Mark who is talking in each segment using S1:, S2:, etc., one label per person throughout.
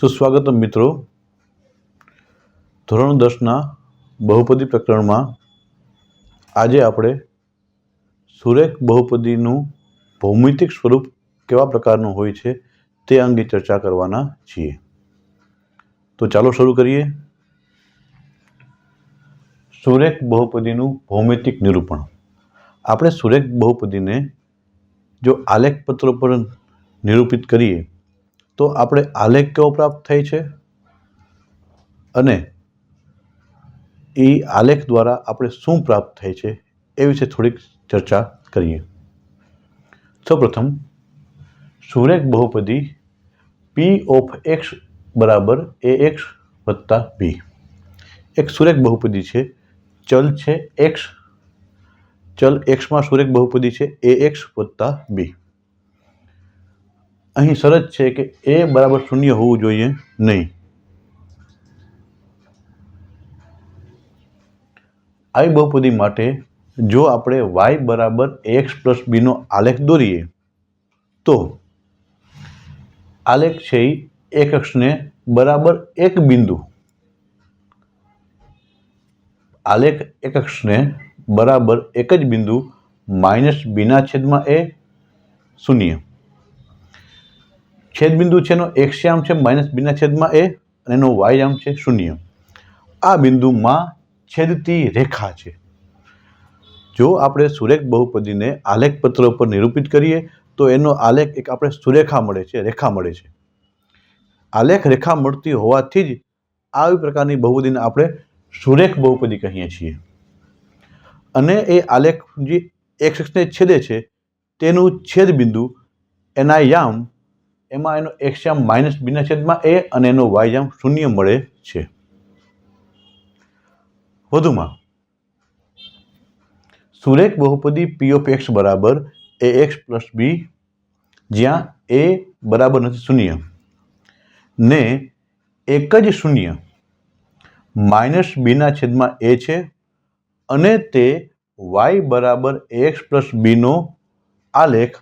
S1: સુસ્વાગતમ મિત્રો। ધોરણ 10ના બહુપદી પ્રકરણમાં આજે આપણે સુરેખ બહુપદીનું ભૌમિતિક સ્વરૂપ કેવા પ્રકારનું હોય છે તે અંગે ચર્ચા કરવાના છીએ। તો ચાલો શરૂ કરીએ। સુરેખ બહુપદીનું ભૌમિતિક નિરૂપણ। આપણે સુરેખ બહુપદીને જો આલેખ પત્ર પર નિરૂપિત કરીએ તો આપણે આલેખ કેવો પ્રાપ્ત થાય છે અને એ આલેખ દ્વારા આપણે શું પ્રાપ્ત થાય છે એ વિશે થોડીક ચર્ચા કરીએ। સૌપ્રથમ સુરેખ બહુપદી P of x બરાબર ax વત્તા b એક સુરેખ બહુપદી છે। ચલ છે x, ચલ x માં સુરેખ બહુપદી છે ax વત્તા b। અહીં શરત છે કે a બરાબર 0 હોવું જોઈએ નહીં। આવી બહુપદી માટે જો આપણે y બરાબર ax પ્લસ b નો આલેખ દોરીએ તો આલેખ છે એક અક્ષને બરાબર એક બિંદુ, આલેખ એક અક્ષને બરાબર એક જ બિંદુ માઇનસ b ના છેદમાં a 0, છેદબિંદુ છે એનો x યામ છે માઇનસ b ના છેદમાં a અને એનો y યામ છે 0। આ બિંદુમાં છેદતી રેખા છે। જો આપણે સુરેખ બહુપદીને આલેખ પત્ર પર નિરૂપિત કરીએ તો એનો આલેખ એક આપણે સુરેખા મળે છે, રેખા મળે છે। આલેખ રેખા મળતી હોવાથી જ આવી પ્રકારની બહુપદીને આપણે સુરેખ બહુપદી કહીએ છીએ। અને એ આલેખ જે એક અક્ષને છેદે છે તેનું છેદબિંદુ એના યામ એમાં એનો x યામ માઇનસ b ના છેદમાં a અને એનો y યામ 0 મળે છે। વધુમાં સુરેખ બહુપદી P of x બરાબર ax પ્લસ b જ્યાં a બરાબર નથી 0 ને એક જ 0 માઇનસ b ના છેદમાં a છે અને તે y બરાબર ax પ્લસ b નો આલેખ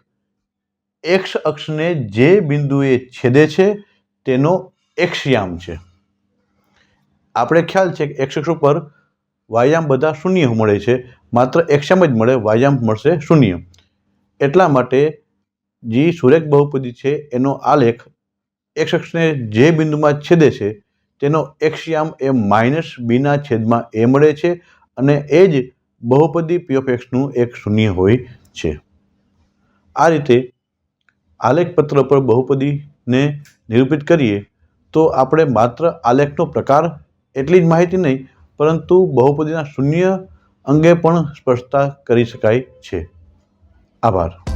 S1: x અક્ષને જે બિંદુએ છેદે છે તેનો x યામ છે। આપણે ખ્યાલ છે કે x અક્ષ ઉપર y યામ બધા 0 મળે છે, માત્ર x યામ જ મળે, y યામ મળશે 0। એટલા માટે જે સુરેખ બહુપદી છે એનો આલેખ x અક્ષને જે બિંદુમાં છેદે છે તેનો x યામ એ માઇનસ b ના છેદમાં a મળે છે અને એ જ બહુપદી P of x નું એક 0 હોય છે। આ રીતે આલેખ પત્ર પર બહુપદીને નિરૂપિત કરીએ તો આપણે માત્ર આલેખનો પ્રકાર એટલી જ માહિતી નહીં પરંતુ બહુપદીના શૂન્ય અંગે પણ સ્પષ્ટતા કરી શકાય છે। આભાર।